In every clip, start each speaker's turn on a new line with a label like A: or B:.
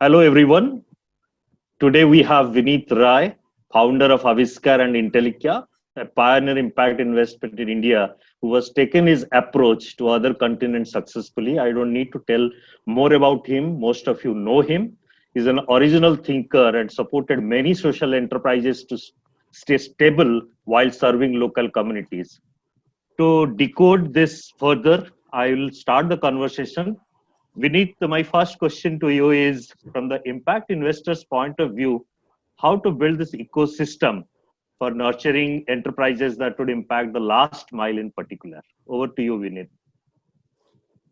A: Hello, everyone. Today we have Vineet Rai, founder of Aviskar and Intellikia, a pioneer impact investment in India, who has taken his approach to other continents successfully. I don't need to tell more about him. Most of you know him. He's an original thinker and supported many social enterprises to stay stable while serving local communities. To decode this further, I will start the conversation. Vineet, my first question to you is from the impact investor's point of view, how to build this ecosystem for nurturing enterprises that would impact the last mile in particular. Over to you, Vineet.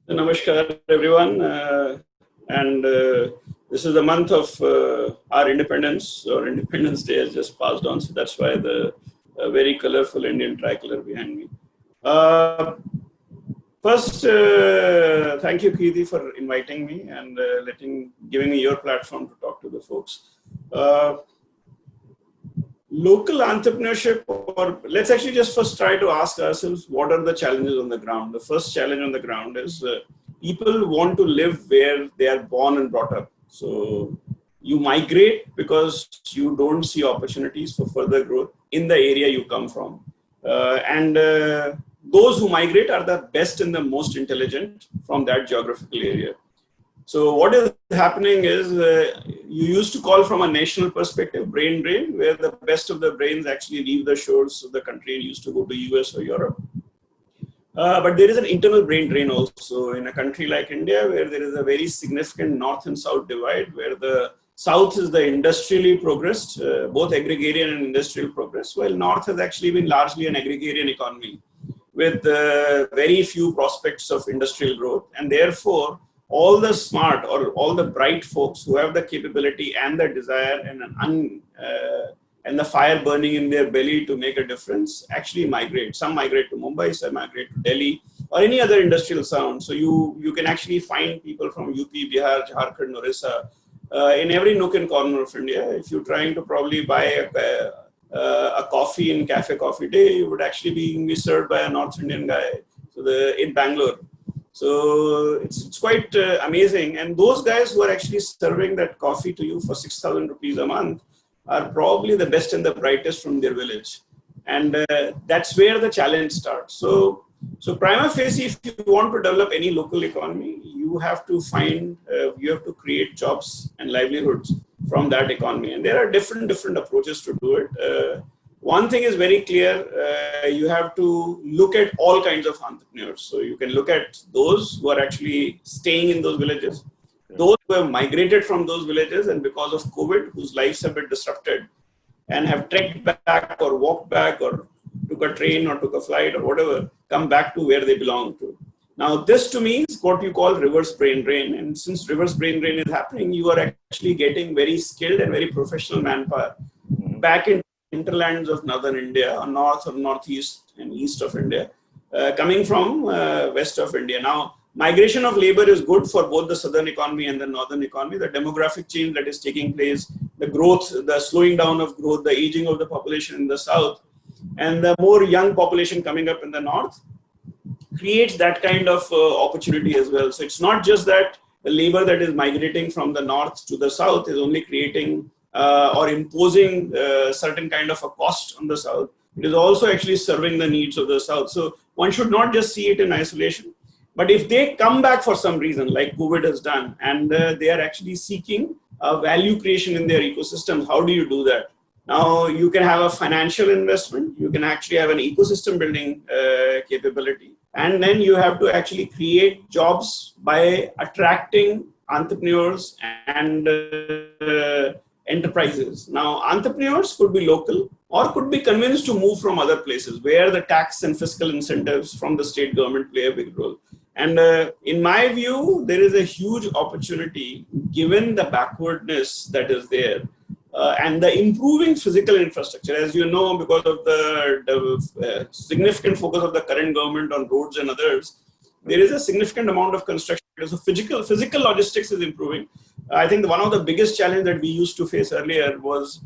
B: Namaskar, everyone. This is the month of our independence, or Independence Day has just passed on. So that's why the very colorful Indian tricolor behind me. First, thank you, Kirti, for inviting me and giving me your platform to talk to the folks. Local entrepreneurship, or let's actually just first try to ask ourselves, what are the challenges on the ground? The first challenge on the ground is people want to live where they are born and brought up. So you migrate because you don't see opportunities for further growth in the area you come from. Those who migrate are the best and the most intelligent from that geographical area. So what is happening is you used to call from a national perspective brain drain, where the best of the brains actually leave the shores of the country and used to go to US or Europe. But there is an internal brain drain also in a country like India, where there is a very significant north and south divide, where the south is the industrially progressed, both agrarian and industrial progress, while north has actually been largely an agrarian economy with very few prospects of industrial growth. And therefore, all the smart or all the bright folks who have the capability and the desire and the fire burning in their belly to make a difference actually migrate. Some migrate to Mumbai, some migrate to Delhi or any other industrial zone. So you can actually find people from UP, Bihar, Jharkhand, Orissa in every nook and corner of India. If you're trying to probably buy a coffee in Cafe Coffee Day, you would actually be served by a North Indian guy in Bangalore. So it's quite amazing. And those guys who are actually serving that coffee to you for 6,000 rupees a month are probably the best and the brightest from their village. And that's where the challenge starts. So prima facie, if you want to develop any local economy, you have to create jobs and livelihoods from that economy. And there are different approaches to do it. One thing is very clear, you have to look at all kinds of entrepreneurs. So you can look at those who are actually staying in those villages, those who have migrated from those villages and because of COVID, whose lives have been disrupted and have trekked back or walked back or took a train or took a flight or whatever, come back to where they belong to. Now, this to me is what you call reverse brain drain. And since reverse brain drain is happening, you are actually getting very skilled and very professional manpower back in hinterlands of northern India, or north or northeast and east of India, coming from west of India. Now, migration of labor is good for both the southern economy and the northern economy. The demographic change that is taking place, the growth, the slowing down of growth, the aging of the population in the south, and the more young population coming up in the north creates that kind of opportunity as well. So it's not just that the labor that is migrating from the north to the south is only creating or imposing certain kind of a cost on the south. It is also actually serving the needs of the south. So one should not just see it in isolation. But if they come back for some reason, like COVID has done, and they are actually seeking value creation in their ecosystems, how do you do that? Now, you can have a financial investment, you can actually have an ecosystem building capability, and then you have to actually create jobs by attracting entrepreneurs and enterprises. Now, entrepreneurs could be local or could be convinced to move from other places where the tax and fiscal incentives from the state government play a big role. And in my view, there is a huge opportunity given the backwardness that is there and the improving physical infrastructure. As you know, because of the significant focus of the current government on roads and others, there is a significant amount of construction. So physical logistics is improving. I think one of the biggest challenges that we used to face earlier was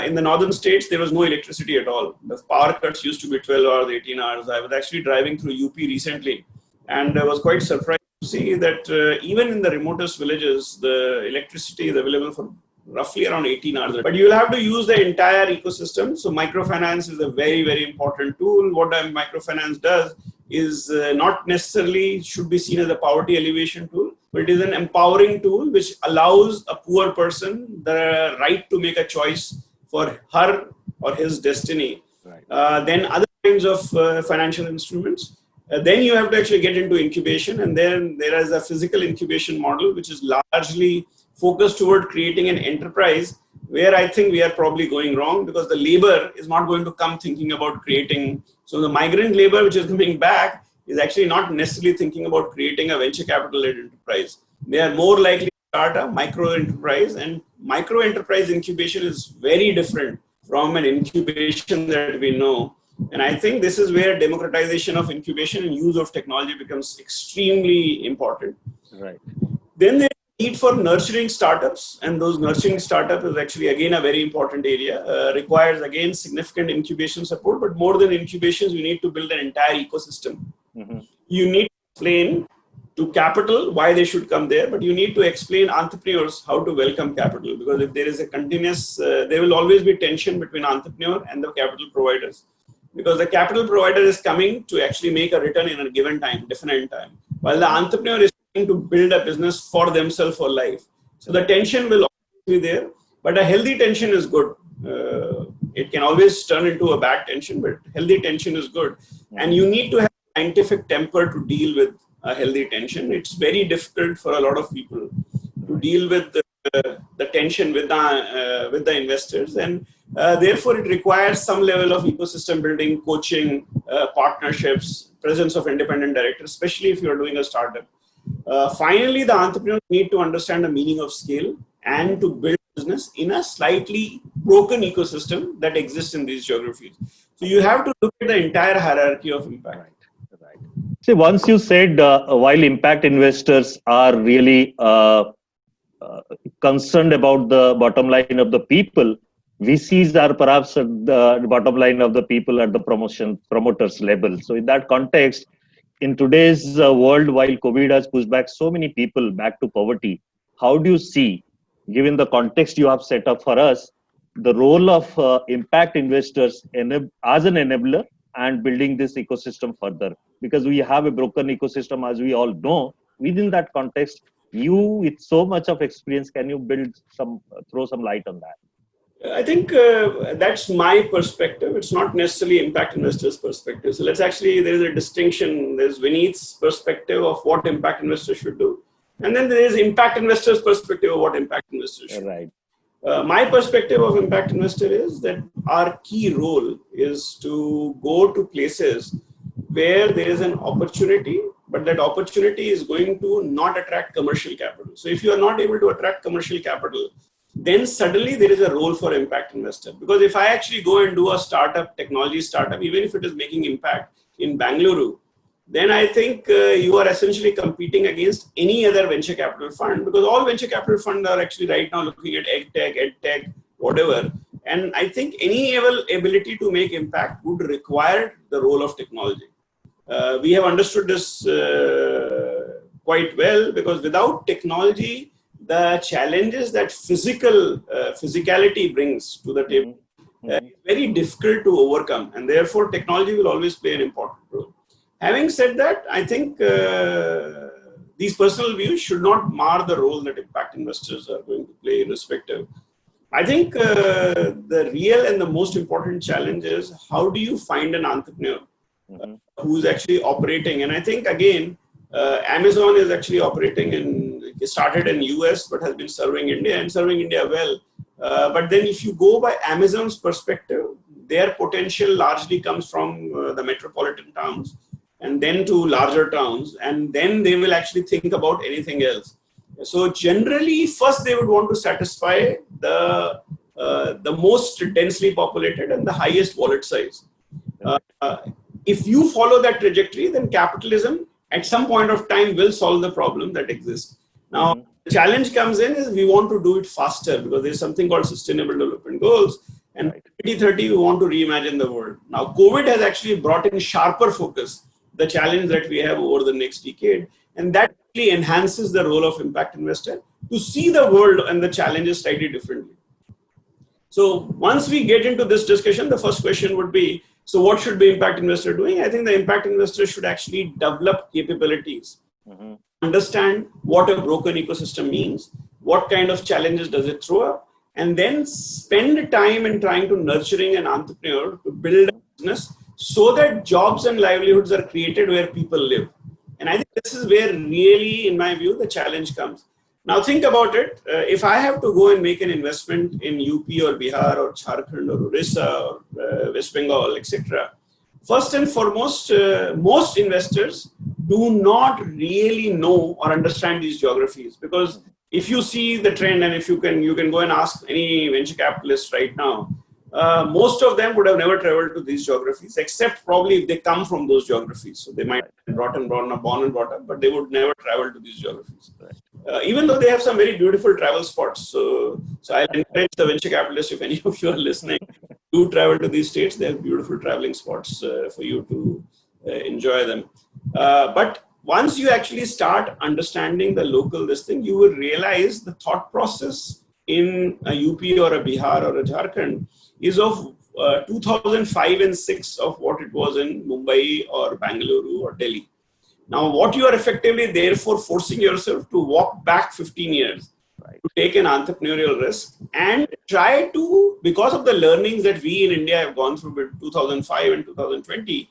B: in the northern states, there was no electricity at all. The power cuts used to be 12 hours, 18 hours. I was actually driving through UP recently and I was quite surprised see that even in the remotest villages, the electricity is available for roughly around 18 hours. But you will have to use the entire ecosystem. So microfinance is a very, very important tool. What a microfinance does is not necessarily should be seen as a poverty alleviation tool, but it is an empowering tool which allows a poor person the right to make a choice for her or his destiny. Right. Then other kinds of financial instruments. Then you have to actually get into incubation, and then there is a physical incubation model which is largely focused toward creating an enterprise, where I think we are probably going wrong, because the labor is not going to come thinking about creating. So the migrant labor which is coming back is actually not necessarily thinking about creating a venture capital-led enterprise. They are more likely to start a micro enterprise, and micro enterprise incubation is very different from an incubation that we know. And I think this is where democratization of incubation and use of technology becomes extremely important.
A: Right.
B: Then there's need for nurturing startups, and those nurturing startups is actually again a very important area. Requires again significant incubation support, but more than incubations, you need to build an entire ecosystem. Mm-hmm. You need to explain to capital why they should come there, but you need to explain entrepreneurs how to welcome capital, because if there is a continuous, there will always be tension between entrepreneur and the capital providers. Because the capital provider is coming to actually make a return in a given time, definite time, while the entrepreneur is trying to build a business for themselves for life. So the tension will always be there, but a healthy tension is good. It can always turn into a bad tension, but healthy tension is good. And you need to have scientific temper to deal with a healthy tension. It's very difficult for a lot of people to deal with the tension with the investors, and therefore it requires some level of ecosystem building, coaching, partnerships, presence of independent directors, especially if you're doing a startup. Finally, the entrepreneurs need to understand the meaning of scale and to build business in a slightly broken ecosystem that exists in these geographies. So you have to look at the entire hierarchy of impact.
A: Right. See, once you said while impact investors are really concerned about the bottom line of the people, VCs are perhaps at the bottom line of the people at the promoters level. So in that context, in today's world, while COVID has pushed back so many people back to poverty, how do you see, given the context you have set up for us, the role of impact investors as an enabler and building this ecosystem further? Because we have a broken ecosystem, as we all know. Within that context, you with so much of experience, can you throw some light on that?
B: I think that's my perspective. It's not necessarily impact investors' perspective. So there is a distinction. There's Vineet's perspective of what impact investors should do. And then there is impact investors' perspective of what impact investors should do.
A: Right.
B: My perspective of impact investor is that our key role is to go to places where there is an opportunity, but that opportunity is going to not attract commercial capital. So if you are not able to attract commercial capital, then suddenly there is a role for impact investor. Because if I actually go and do a startup, technology startup, even if it is making impact in Bangalore, then I think you are essentially competing against any other venture capital fund, because all venture capital funds are actually right now looking at edtech, whatever. And I think any ability to make impact would require the role of technology. We have understood this quite well, because without technology, the challenges that physicality brings to the table is very difficult to overcome, and therefore technology will always play an important role. Having said that, I think these personal views should not mar the role that impact investors are going to play irrespective. I think the real and the most important challenge is, how do you find an entrepreneur who's actually operating? And I think, again, Amazon is actually started in US, but has been serving India and serving India well. But then if you go by Amazon's perspective, their potential largely comes from the metropolitan towns and then to larger towns. And then they will actually think about anything else. So generally, first they would want to satisfy the most densely populated and the highest wallet size. If you follow that trajectory, then capitalism at some point of time will solve the problem that exists. Now, the challenge comes in is we want to do it faster, because there's something called Sustainable Development Goals. And 2030, we want to reimagine the world. Now, COVID has actually brought in sharper focus the challenge that we have over the next decade. And that actually enhances the role of impact investor to see the world and the challenges slightly differently. So once we get into this discussion, the first question would be, so what should the impact investor doing? I think the impact investor should actually develop capabilities, understand what a broken ecosystem means, what kind of challenges does it throw up, and then spend time in trying to nurturing an entrepreneur to build a business so that jobs and livelihoods are created where people live. And I think this is where really, in my view, the challenge comes. Now think about it. If I have to go and make an investment in UP or Bihar or Jharkhand or Orissa or West Bengal, etc., first and foremost, most investors do not really know or understand these geographies, because if you see the trend, and if you can go and ask any venture capitalist right now, most of them would have never traveled to these geographies, except probably if they come from those geographies. So they might have been born and brought up, but they would never travel to these geographies. Even though they have some very beautiful travel spots. So I'll encourage the venture capitalists, if any of you are listening, do travel to these states. They have beautiful traveling spots for you to enjoy them. But once you actually start understanding the local this thing, you will realize the thought process in a UP or a Bihar or a Jharkhand is of 2005 and 6 of what it was in Mumbai or Bangalore or Delhi. Now, what you are effectively therefore forcing yourself to walk back 15 years, to take an entrepreneurial risk and try to, because of the learnings that we in India have gone through with 2005 and 2020,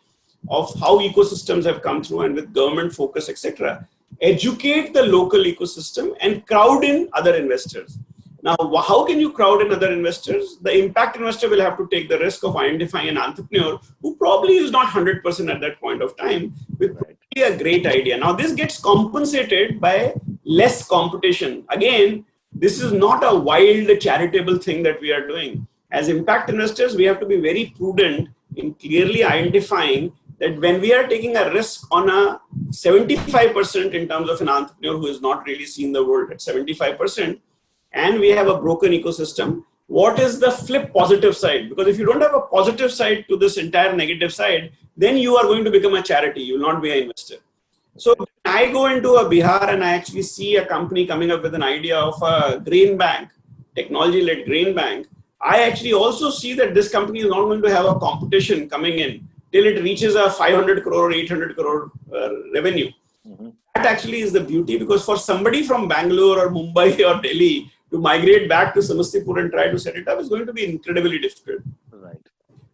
B: of how ecosystems have come through and with government focus, etc., educate the local ecosystem and crowd in other investors. Now, how can you crowd in other investors? The impact investor will have to take the risk of identifying an entrepreneur who probably is not 100% at that point of time, with probably a great idea. Now, this gets compensated by less competition. Again, this is not a wild charitable thing that we are doing. As impact investors, we have to be very prudent in clearly identifying that when we are taking a risk on a 75% in terms of an entrepreneur who has not really seen the world at 75%, and we have a broken ecosystem, what is the flip positive side? Because if you don't have a positive side to this entire negative side, then you are going to become a charity. You will not be an investor. So when I go into a Bihar and I actually see a company coming up with an idea of a grain bank, technology-led grain bank, I actually also see that this company is not going to have a competition coming in till it reaches a 500 crore or 800 crore revenue. That actually is the beauty, because for somebody from Bangalore or Mumbai or Delhi to migrate back to Samastipur and try to set it up is going to be incredibly difficult.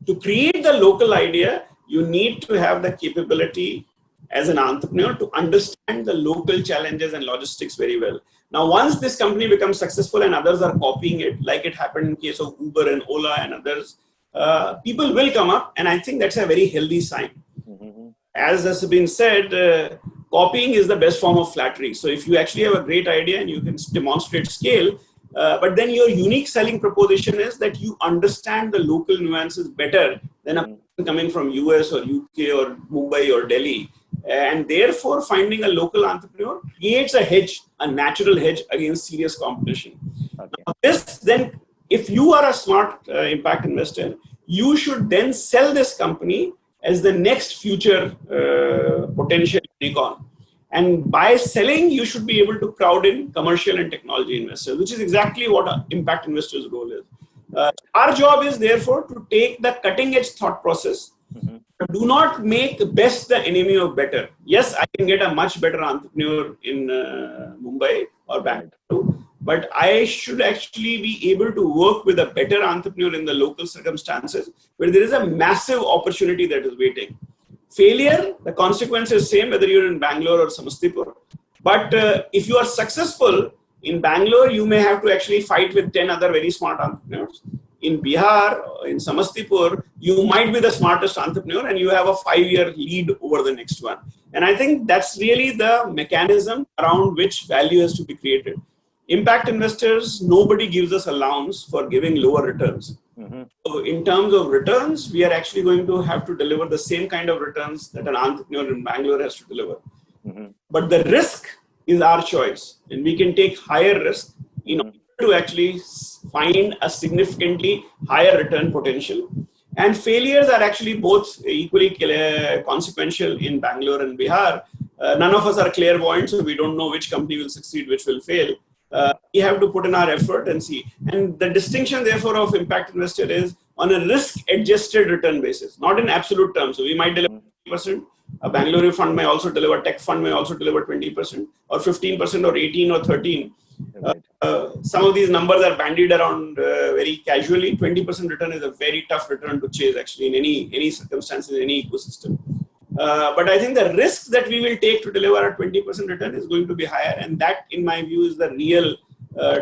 B: To create the local idea, you need to have the capability as an entrepreneur to understand the local challenges and logistics very well. Now, once this company becomes successful and others are copying it, like it happened in case of Uber and Ola and others, people will come up, and I think that's a very healthy sign. As has been said, copying is the best form of flattery. So if you actually have a great idea and you can demonstrate scale, but then your unique selling proposition is that you understand the local nuances better than a person coming from US or UK or Mumbai or Delhi. And therefore, finding a local entrepreneur creates a hedge, a natural hedge against serious competition. Now, this then, if you are a smart impact investor, you should then sell this company as the next future potential unicorn. And by selling, you should be able to crowd in commercial and technology investors, which is exactly what an impact investor's role is. Our job is therefore to take the cutting edge thought process, but do not make best the enemy of better. Yes, I can get a much better entrepreneur in Mumbai or Bangalore, but I should actually be able to work with a better entrepreneur in the local circumstances where there is a massive opportunity that is waiting. Failure, the consequence is same whether you're in Bangalore or Samastipur. But if you are successful in Bangalore, you may have to actually fight with 10 other very smart entrepreneurs. In Bihar, in Samastipur, you might be the smartest entrepreneur and you have a 5-year lead over the next one. And I think that's really the mechanism around which value has to be created. Impact investors, nobody gives us allowance for giving lower returns. So in terms of returns, we are actually going to have to deliver the same kind of returns that an entrepreneur in Bangalore has to deliver. But the risk is our choice, and we can take higher risk in order to actually find a significantly higher return potential. And failures are actually both equally consequential in Bangalore and Bihar, None of us are clairvoyant, so we don't know which company will succeed, which will fail. We have to put in our effort and see. And the distinction, therefore, of impact investor is on a risk-adjusted return basis, not in absolute terms. So we might deliver 20%. A Bangalore fund may also deliver, tech fund may also deliver 20%, or 15%, or 18, or 13. Some of these numbers are bandied around very casually. 20% return is a very tough return to chase, actually, in any circumstances, in any ecosystem. But I think the risk that we will take to deliver a 20% return is going to be higher. And that, in my view, is the real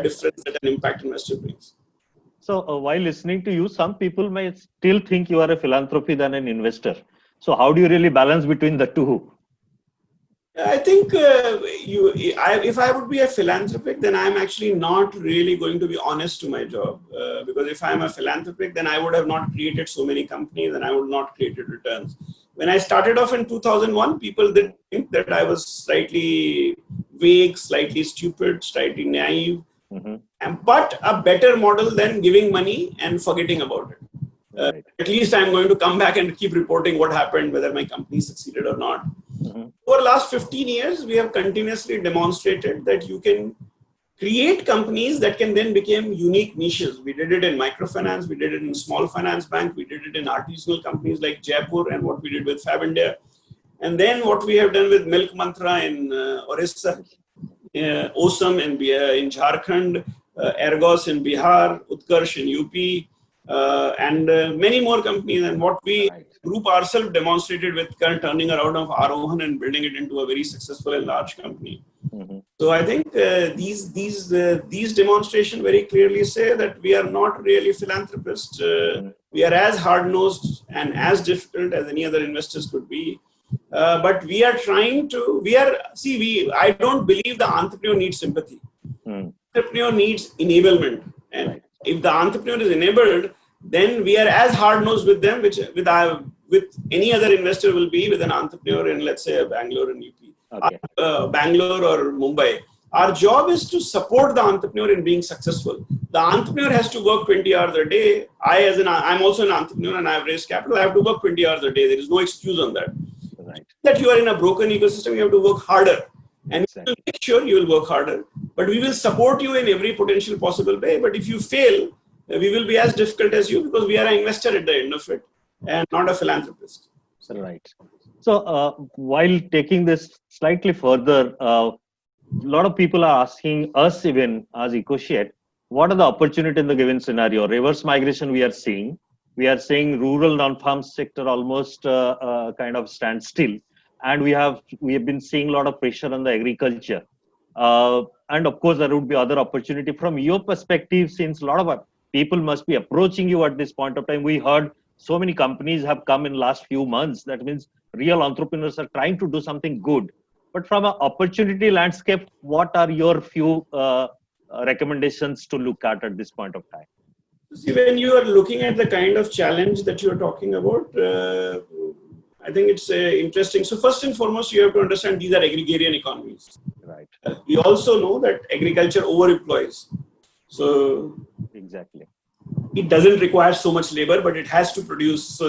B: difference that an impact investor brings.
A: So while listening to you, some people may still think you are a philanthropy than an investor. So how do you really balance between the two?
B: I think if I would be a philanthropic, then I'm actually not really going to be honest to my job. Because if I'm a philanthropic, then I would have not created so many companies and I would not created returns. When I started off in 2001, people did think that I was slightly vague, slightly stupid, slightly naive, but a better model than giving money and forgetting about it.
A: Right.
B: At least I'm going to come back and keep reporting what happened, whether my company succeeded or not. Over the last 15 years, we have continuously demonstrated that you can create companies that can then become unique niches. We did it in microfinance, we did it in small finance bank, we did it in artisanal companies like Jaipur, and what we did with Fab India. And then what we have done with Milk Mantra in Orissa, Osam in Jharkhand, Ergos in Bihar, Utkarsh in UP, and many more companies. And what we group ourselves demonstrated with turning around of Arohan and building it into a very successful and large company. So I think these demonstrations very clearly say that we are not really philanthropists. We are as hard-nosed and as difficult as any other investors could be. But we are trying to, I don't believe the entrepreneur needs sympathy. Entrepreneur needs enablement. And if the entrepreneur is enabled, then we are as hard-nosed with them, which with any other investor will be with an entrepreneur in, let's say, Bangalore and UP, Bangalore or Mumbai. Our job is to support the entrepreneur in being successful. The entrepreneur has to work 20 hours a day. I'm also an entrepreneur and I have raised capital. I have to work 20 hours a day. There is no excuse on that. That you are in a broken ecosystem, you have to work harder. And we will make sure you will work harder. But we will support you in every potential possible way. But if you fail, we will be as difficult as you, because we are an investor at the end of it and not a philanthropist.
A: Right. So while taking this slightly further, a lot of people are asking us, even as Ecoshare, what are the opportunities in the given scenario? Reverse migration we are seeing. We are seeing rural non-farm sector almost kind of stand still. And we have been seeing a lot of pressure on the agriculture. And of course, there would be other opportunity from your perspective, since a lot of people must be approaching you at this point of time. We heard so many companies have come in last few months. That means real entrepreneurs are trying to do something good. But from an opportunity landscape, what are your few recommendations to look at this point of time?
B: See, when you are looking at the kind of challenge that you are talking about, I think it's interesting. So first and foremost, you have to understand these are agrarian economies.
A: Right.
B: We also know that agriculture overemploys. So
A: exactly,
B: it doesn't require so much labor, but it has to produce.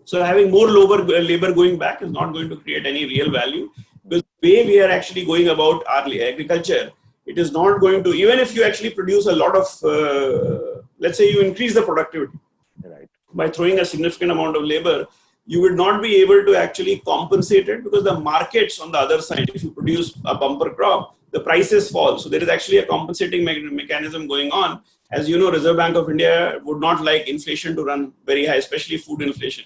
B: So having more labor going back is not going to create any real value. Because the way we are actually going about our agriculture, it is not going to, even if you actually produce a lot of, let's say you increase the productivity by throwing a significant amount of labor, you would not be able to actually compensate it, because the markets on the other side, if you produce a bumper crop, the prices fall. So there is actually a compensating mechanism going on. As you know, Reserve Bank of India would not like inflation to run very high, especially food inflation.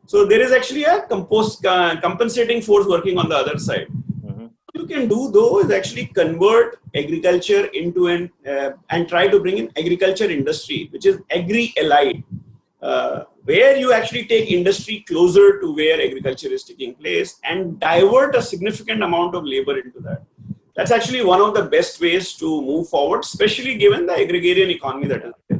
B: So there is actually a compensating force working on the other side. What you can do though is actually convert agriculture into and try to bring in agriculture industry, which is agri-allied. Where you actually take industry closer to where agriculture is taking place and divert a significant amount of labor into that. That's actually one of the best ways to move forward, especially given the agrarian economy that is there.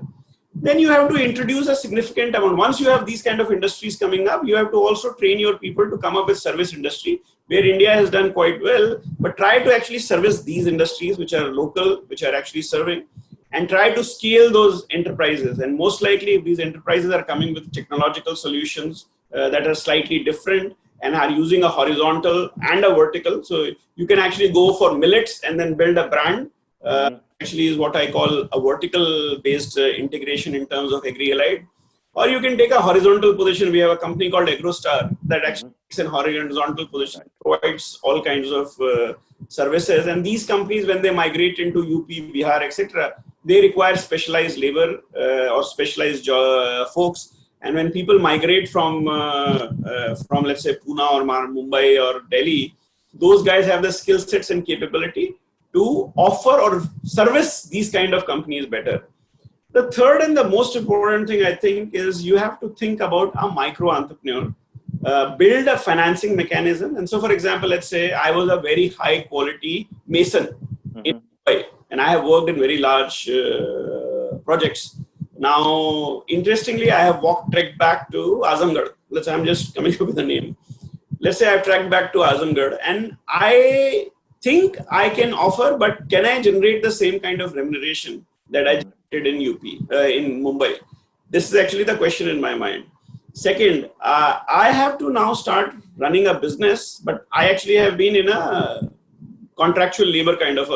B: Then you have to introduce a significant amount. Once you have these kind of industries coming up, you have to also train your people to come up with service industry, where India has done quite well, but try to actually service these industries which are local, which are actually serving, and try to scale those enterprises. And most likely, if these enterprises are coming with technological solutions that are slightly different, and are using a horizontal and a vertical. So you can actually go for millets and then build a brand. Actually is what I call a vertical based integration in terms of AgriAllied. Or you can take a horizontal position. We have a company called AgroStar that actually takes a horizontal position, provides all kinds of services. And these companies, when they migrate into UP, Bihar, etc., they require specialized labor or specialized folks. And when people migrate from let's say Pune or Mumbai or Delhi, those guys have the skill sets and capability to offer or service these kind of companies better. The third and the most important thing, I think, is you have to think about a micro entrepreneur, build a financing mechanism. And so, for example, let's say I was a very high quality mason in Mumbai, and I have worked in very large projects. Now, interestingly, I have trekked back to Azamgarh. Let's say I'm just coming up with a name. Let's say I've trekked back to Azamgarh, and I think I can offer, but can I generate the same kind of remuneration that I in UP, in Mumbai? This is actually the question in my mind. Second, I have to now start running a business, but I actually have been in a contractual labor kind of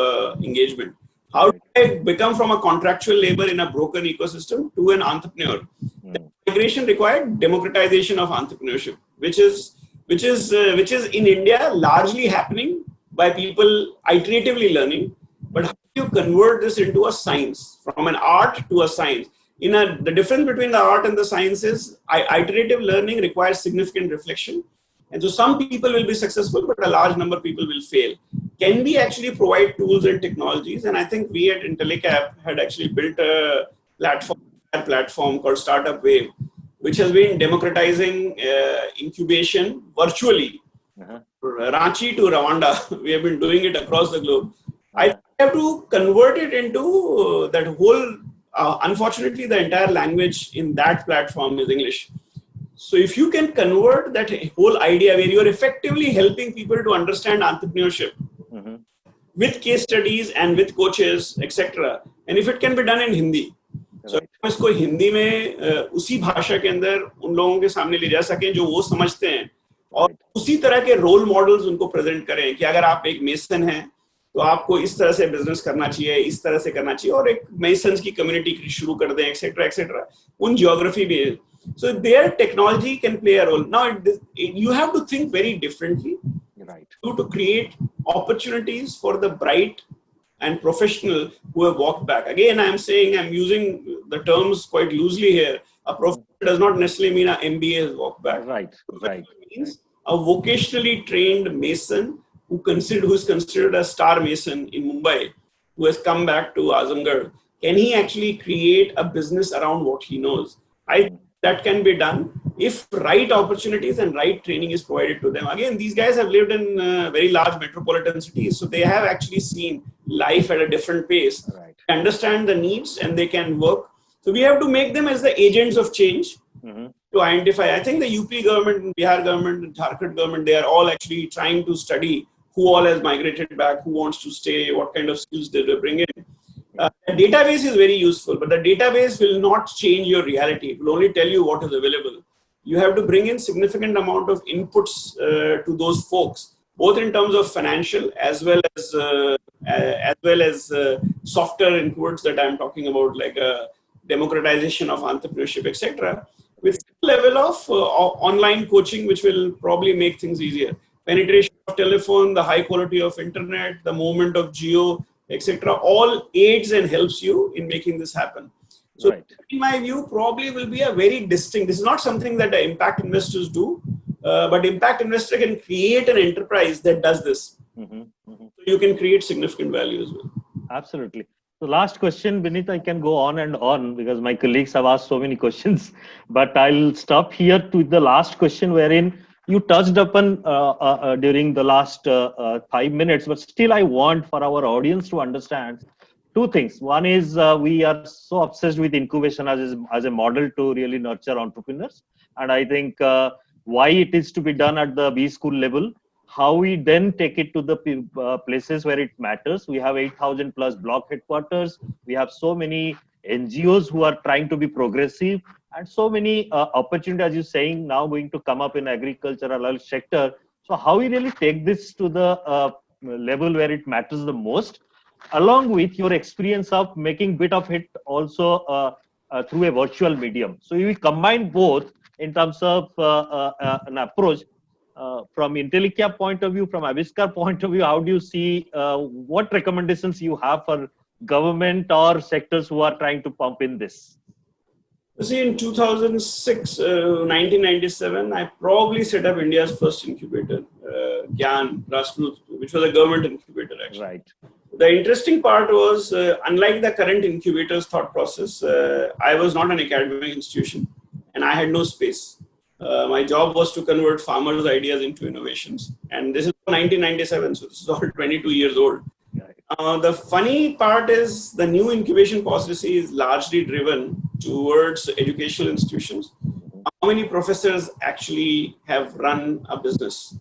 B: engagement. How do I become from a contractual labor in a broken ecosystem to an entrepreneur? The migration required democratization of entrepreneurship, which is in India largely happening by people iteratively learning. But how do you convert this into a science, from an art to a science? The difference between the art and the science is iterative learning requires significant reflection. And so some people will be successful, but a large number of people will fail. Can we actually provide tools and technologies? And I think we at Intellicap had actually built a platform called Startup Wave, which has been democratizing incubation virtually. Ranchi to Rwanda, we have been doing it across the globe. I have to convert it into that whole, unfortunately, the entire language in that platform is English. So if you can convert that whole idea where you're effectively helping people to understand entrepreneurship with case studies and with coaches, etc. And if it can be done in Hindi. So हम इसको हिंदी में उसी भाषा के अंदर उन लोगों के सामने ले जा सकें जो वो समझते हैं और उसी तरह के रोल मॉडल्स उनको प्रेजेंट करें कि अगर आप एक मेसन हैं तो आपको इस तरह से बिजनेस करना चाहिए, इस तरह से करना चाहिए और एक मेसन्स की कम्युनिटी शुरू कर दें, एक्सेट्रा एक्सेट्रा. उन ज्योग्राफी भी है. So their technology can play a role. Now you have to think very differently, right? To create opportunities for the bright and professional who have walked back. Again, I'm saying I'm using the terms quite loosely here. A professional does not necessarily mean an MBA has walked back.
A: Right.
B: It means a vocationally trained mason who is considered a star mason in Mumbai, who has come back to Azamgarh. Can he actually create a business around what he knows? That can be done if right opportunities and right training is provided to them. Again, these guys have lived in very large metropolitan cities, so they have actually seen life at a different pace. Right. They understand the needs and they can work. So we have to make them as the agents of change to identify. I think the UP government, Bihar government, and Jharkhand government, they are all actually trying to study who all has migrated back, who wants to stay, what kind of skills they bring in. The database is very useful, but the database will not change your reality. It will only tell you what is available. You have to bring in significant amount of inputs to those folks, both in terms of financial as well as softer inputs that I'm talking about, like democratization of entrepreneurship, etc. With some level of online coaching, which will probably make things easier. Penetration of telephone, the high quality of internet, the movement of geo, etc. all aids and helps you in making this happen. So in my view, probably will be a very distinct, this is not something that the impact investors do, but impact investor can create an enterprise that does this. So you can create significant value as well.
A: Absolutely. The last question, Vineet, I can go on and on because my colleagues have asked so many questions, but I'll stop here to the last question wherein you touched upon during the last 5 minutes, but still I want for our audience to understand two things. One is we are so obsessed with incubation as a model to really nurture entrepreneurs. And I think why it is to be done at the B school level, how we then take it to the places where it matters. We have 8,000 plus block headquarters. We have so many NGOs who are trying to be progressive. and so many opportunities, as you're saying, now going to come up in agricultural sector. So how we really take this to the level where it matters the most, along with your experience of making bit of it also through a virtual medium. So you combine both in terms of an approach. From Intellikia point of view, from Aviskar point of view, how do you see what recommendations you have for government or sectors who are trying to pump in this?
B: See, in 2006, 1997, I probably set up India's first incubator, Gyan Grassroots, which was a government incubator actually.
A: Right.
B: The interesting part was, unlike the current incubator's thought process, I was not an academic institution and I had no space. My job was to convert farmers' ideas into innovations. And this is 1997, so this is all 22 years old. The funny part is the new incubation policy is largely driven towards educational institutions. How many professors actually have run a business?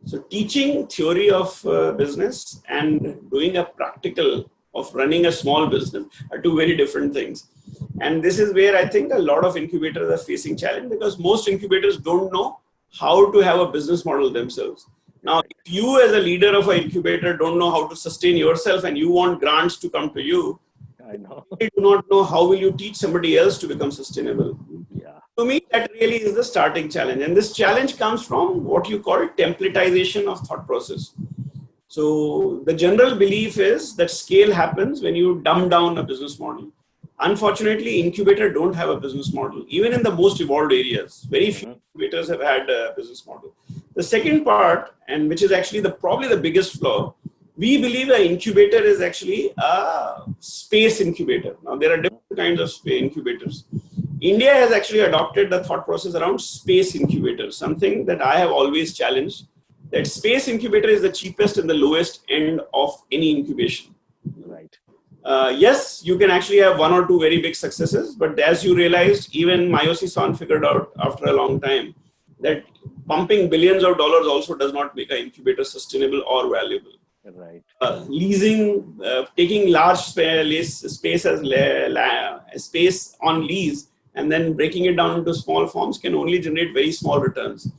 B: So teaching theory of business and doing a practical of running a small business are two very different things. And this is where I think a lot of incubators are facing challenge, because most incubators don't know how to have a business model themselves. Now, if you as a leader of an incubator don't know how to sustain yourself and you want grants to come to you,
A: I know.
B: you do not know how will you teach somebody else to become sustainable.
A: Yeah.
B: To me, that really is the starting challenge. And this challenge comes from what you call templatization of thought process. So the general belief is that scale happens when you dumb down a business model. Unfortunately, incubators don't have a business model. Even in the most evolved areas, very few incubators have had a business model. The second part, and which is actually probably the biggest flaw, we believe an incubator is actually a space incubator. Now, there are different kinds of space incubators. India has actually adopted the thought process around space incubators, something that I have always challenged, that space incubator is the cheapest and the lowest end of any incubation.
A: Right.
B: Yes, you can actually have one or two very big successes, but as you realized, even Mayoshi-san figured out after a long time that pumping billions of dollars also does not make an incubator sustainable or valuable.
A: Right.
B: Leasing, taking large space as space on lease and then breaking it down into small forms can only generate very small returns.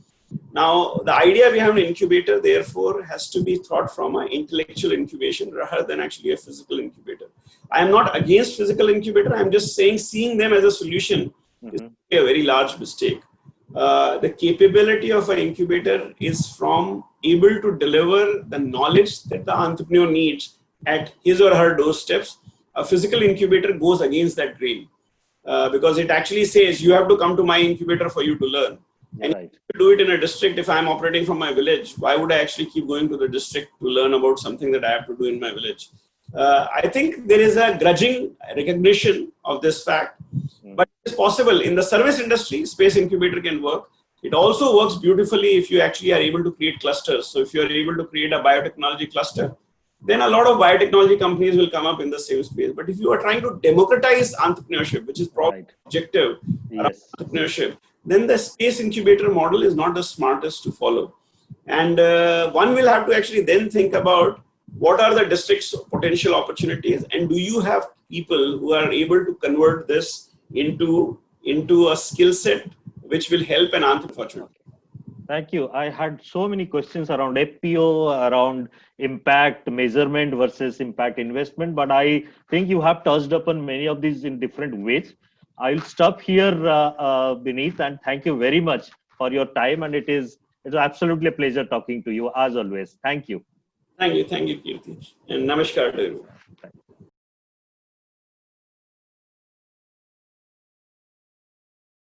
B: Now, the idea behind an incubator, therefore, has to be thought from an intellectual incubation rather than actually a physical incubator. I am not against physical incubator. I'm just saying seeing them as a solution is a very large mistake. The capability of an incubator is from able to deliver the knowledge that the entrepreneur needs at his or her doorsteps. A physical incubator goes against that grain because it actually says you have to come to my incubator for you to learn. And if you do it in a district, if I'm operating from my village, why would I actually keep going to the district to learn about something that I have to do in my village? I think there is a grudging recognition of this fact, but it's possible. In the service industry, space incubator can work. It also works beautifully if you actually are able to create clusters. So if you're able to create a biotechnology cluster, then a lot of biotechnology companies will come up in the same space. But if you are trying to democratize entrepreneurship, which is probably objective entrepreneurship, then the space incubator model is not the smartest to follow. And one will have to actually then think about what are the district's potential opportunities, and do you have people who are able to convert this into a skill set which will help an entrepreneur.
A: Thank you. I had so many questions around FPO, around impact measurement versus impact investment, but I think you have touched upon many of these in different ways. I'll stop here, Vineet, and thank you very much for your time. And it's absolutely a pleasure talking to you as always. Thank you.
B: Thank you, Kirti. And namaskar to everyone.